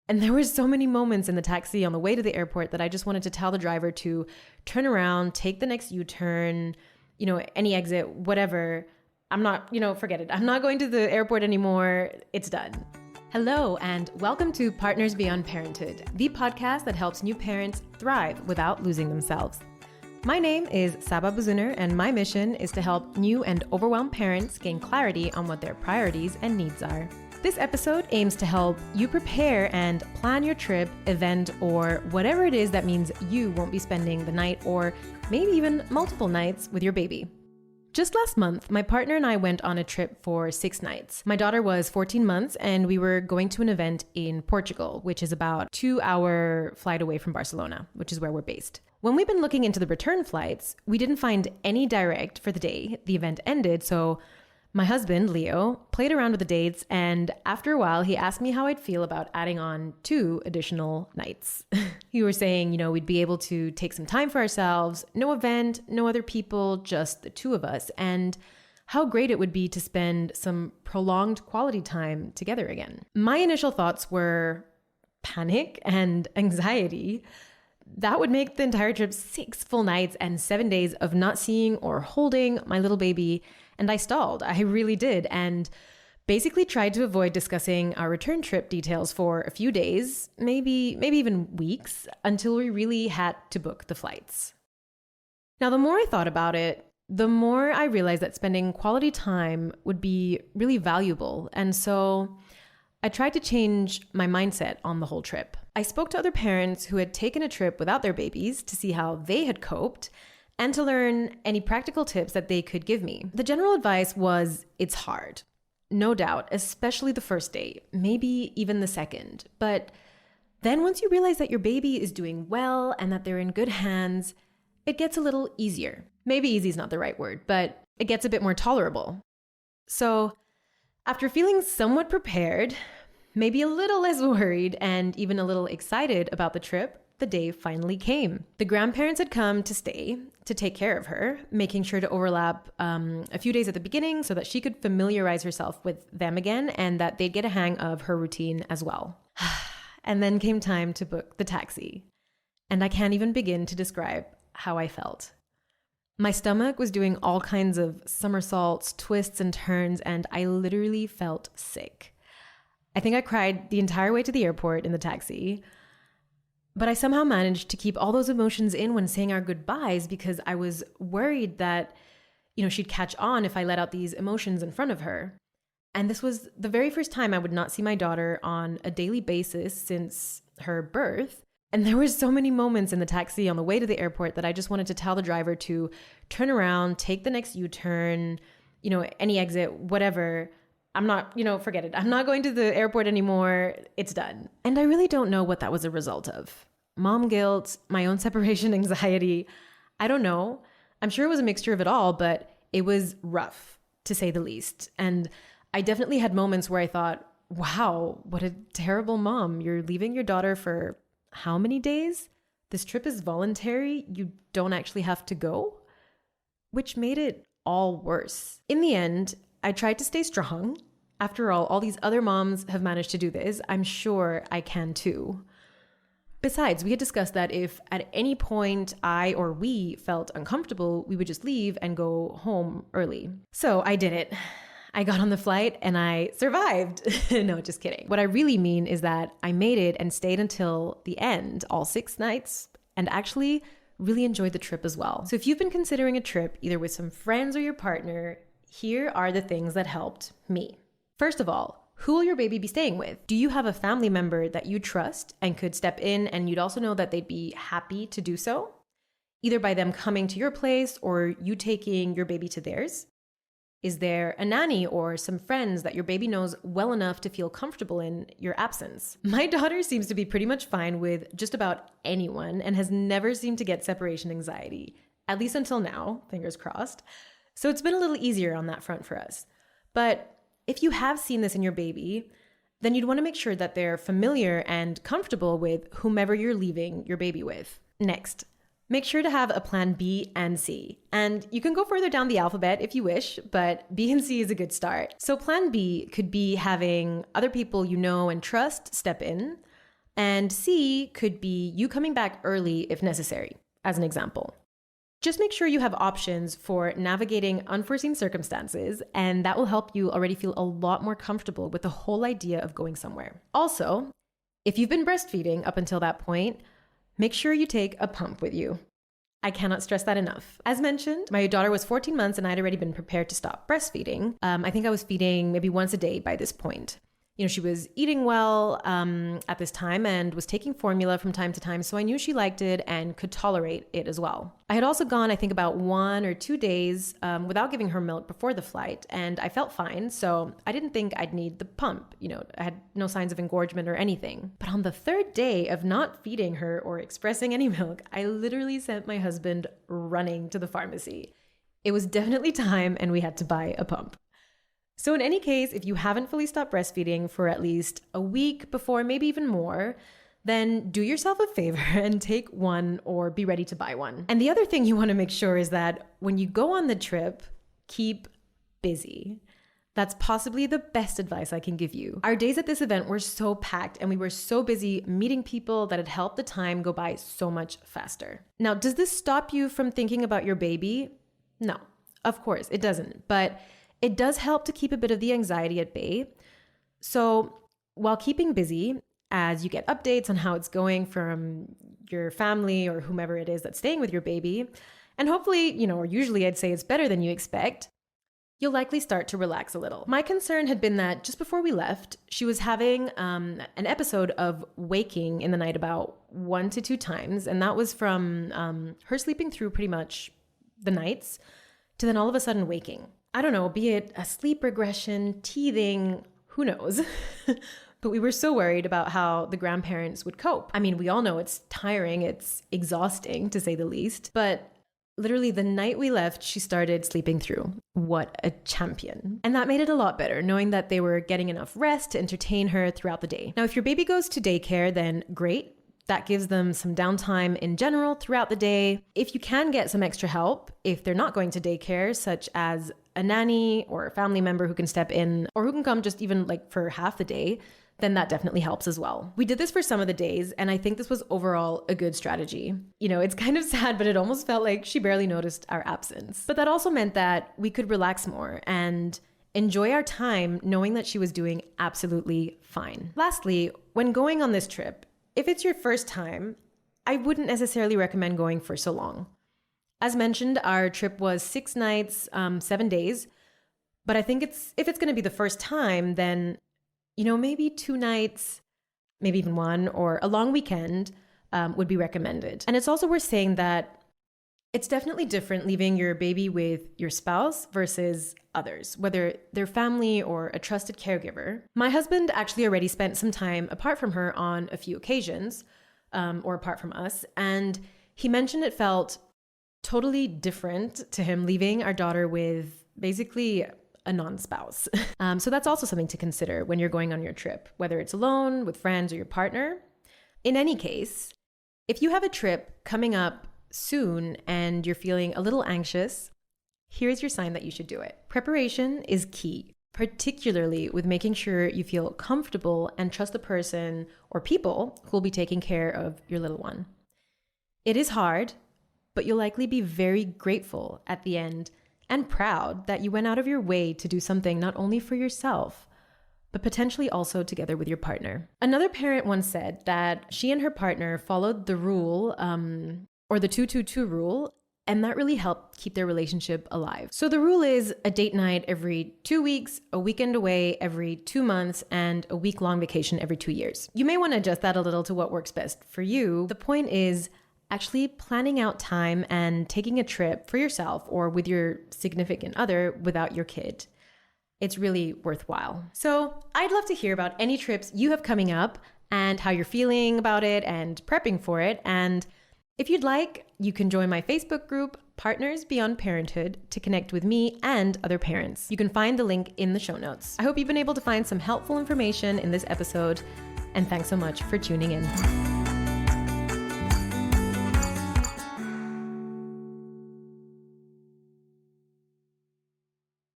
And there were so many moments in the taxi on the way to the airport that I just wanted to tell the driver to turn around, take the next U-turn, any exit, whatever. I'm not, forget it. I'm not going to the airport anymore. It's done. Hello, and welcome to Partners Beyond Parenthood, the podcast that helps new parents thrive without losing themselves. My name is Saba Bosuener, and my mission is to help new and overwhelmed parents gain clarity on what their priorities and needs are. This episode aims to help you prepare and plan your trip, event, or whatever it is that means you won't be spending the night or maybe even multiple nights with your baby. Just last month, my partner and I went on a trip for 6 nights. My daughter was 14 months and we were going to an event in Portugal, which is about a 2-hour flight away from Barcelona, which is where we're based. When we've been looking into the return flights, we didn't find any direct for the day the event ended, so my husband, Leo, played around with the dates, and after a while, he asked me how I'd feel about adding on 2 additional nights. He was saying, we'd be able to take some time for ourselves, no event, no other people, just the 2 of us, and how great it would be to spend some prolonged quality time together again. My initial thoughts were panic and anxiety. That would make the entire trip 6 full nights and 7 days of not seeing or holding my little baby. And I stalled. I really did. And basically tried to avoid discussing our return trip details for a few days, maybe even weeks, until we really had to book the flights. Now, the more I thought about it, the more I realized that spending quality time would be really valuable. And so I tried to change my mindset on the whole trip. I spoke to other parents who had taken a trip without their babies to see how they had coped and to learn any practical tips that they could give me. The general advice was, it's hard. No doubt, especially the first day, maybe even the second. But then once you realize that your baby is doing well and that they're in good hands, it gets a little easier. Maybe easy is not the right word, but it gets a bit more tolerable. So after feeling somewhat prepared, maybe a little less worried, and even a little excited about the trip, the day finally came. The grandparents had come to stay to take care of her, making sure to overlap a few days at the beginning so that she could familiarize herself with them again and that they'd get a hang of her routine as well. And then came time to book the taxi. And I can't even begin to describe how I felt. My stomach was doing all kinds of somersaults, twists, and turns, and I literally felt sick. I think I cried the entire way to the airport in the taxi. But I somehow managed to keep all those emotions in when saying our goodbyes because I was worried that, she'd catch on if I let out these emotions in front of her. And this was the very first time I would not see my daughter on a daily basis since her birth. And there were so many moments in the taxi on the way to the airport that I just wanted to tell the driver to turn around, take the next U-turn, any exit, whatever. I'm not, forget it. I'm not going to the airport anymore. It's done. And I really don't know what that was a result of. Mom guilt, my own separation anxiety. I don't know. I'm sure it was a mixture of it all, but it was rough, to say the least. And I definitely had moments where I thought, wow, what a terrible mom. You're leaving your daughter for how many days? This trip is voluntary. You don't actually have to go, which made it all worse. In the end, I tried to stay strong. After all these other moms have managed to do this. I'm sure I can too. Besides, we had discussed that if at any point I or we felt uncomfortable, we would just leave and go home early. So I did it. I got on the flight and I survived. No, just kidding. What I really mean is that I made it and stayed until the end, all 6 nights, and actually really enjoyed the trip as well. So if you've been considering a trip, either with some friends or your partner, here are the things that helped me. First of all, who will your baby be staying with? Do you have a family member that you trust and could step in and you'd also know that they'd be happy to do so? Either by them coming to your place or you taking your baby to theirs? Is there a nanny or some friends that your baby knows well enough to feel comfortable in your absence? My daughter seems to be pretty much fine with just about anyone and has never seemed to get separation anxiety, at least until now, fingers crossed. So it's been a little easier on that front for us. But if you have seen this in your baby, then you'd want to make sure that they're familiar and comfortable with whomever you're leaving your baby with. Next, make sure to have a plan B and C. And you can go further down the alphabet if you wish, but B and C is a good start. So plan B could be having other people you know and trust step in, And C could be you coming back early if necessary, as an example. Just make sure you have options for navigating unforeseen circumstances, and that will help you already feel a lot more comfortable with the whole idea of going somewhere. Also, if you've been breastfeeding up until that point, make sure you take a pump with you. I cannot stress that enough. As mentioned, my daughter was 14 months and I'd already been prepared to stop breastfeeding. I think I was feeding maybe once a day by this point. She was eating well at this time and was taking formula from time to time, so I knew she liked it and could tolerate it as well. I had also gone, I think, about 1 or 2 days without giving her milk before the flight, and I felt fine, so I didn't think I'd need the pump. I had no signs of engorgement or anything. But on the 3rd day of not feeding her or expressing any milk, I literally sent my husband running to the pharmacy. It was definitely time, and we had to buy a pump. So in any case, if you haven't fully stopped breastfeeding for at least a week before, maybe even more, then do yourself a favor and take one or be ready to buy one. And the other thing you want to make sure is that when you go on the trip, keep busy. That's possibly the best advice I can give you. Our days at this event were so packed and we were so busy meeting people that it helped the time go by so much faster. Now, does this stop you from thinking about your baby? No, of course it doesn't. But it does help to keep a bit of the anxiety at bay. So while keeping busy, as you get updates on how it's going from your family or whomever it is that's staying with your baby, and hopefully, or usually I'd say it's better than you expect, you'll likely start to relax a little. My concern had been that just before we left, she was having an episode of waking in the night about 1 to 2 times. And that was from her sleeping through pretty much the nights to then all of a sudden waking. I don't know, be it a sleep regression, teething, who knows? But we were so worried about how the grandparents would cope. I mean, we all know it's tiring, it's exhausting to say the least, but literally the night we left, she started sleeping through. What a champion. And that made it a lot better, knowing that they were getting enough rest to entertain her throughout the day. Now, if your baby goes to daycare, then great. That gives them some downtime in general throughout the day. If you can get some extra help, if they're not going to daycare, such as a nanny or a family member who can step in or who can come just even for half the day, then that definitely helps as well. We did this for some of the days, and I think this was overall a good strategy. It's kind of sad, but it almost felt like she barely noticed our absence. But that also meant that we could relax more and enjoy our time knowing that she was doing absolutely fine. Lastly, when going on this trip, if it's your first time, I wouldn't necessarily recommend going for so long. As mentioned, our trip was 6 nights, 7 days. But I think if it's going to be the first time, then, maybe 2 nights, maybe even 1, or a long weekend would be recommended. And it's also worth saying that it's definitely different leaving your baby with your spouse versus others, whether they're family or a trusted caregiver. My husband actually already spent some time apart from her on a few occasions, or apart from us, and he mentioned it felt totally different to him leaving our daughter with basically a non-spouse. So that's also something to consider when you're going on your trip, whether it's alone, with friends, or your partner. In any case, if you have a trip coming up soon and you're feeling a little anxious, here's your sign that you should do it. Preparation is key, particularly with making sure you feel comfortable and trust the person or people who will be taking care of your little one. It is hard, but you'll likely be very grateful at the end and proud that you went out of your way to do something not only for yourself, but potentially also together with your partner. Another parent once said that she and her partner followed the rule, or the 2-2-2 rule, and that really helped keep their relationship alive. So the rule is a date night every 2 weeks, a weekend away every 2 months, and a week-long vacation every 2 years. You may want to adjust that a little to what works best for you. The point is actually planning out time and taking a trip for yourself or with your significant other without your kid. It's really worthwhile. So I'd love to hear about any trips you have coming up and how you're feeling about it and prepping for it. And if you'd like, you can join my Facebook group, Partners Beyond Parenthood, to connect with me and other parents. You can find the link in the show notes. I hope you've been able to find some helpful information in this episode, and thanks so much for tuning in.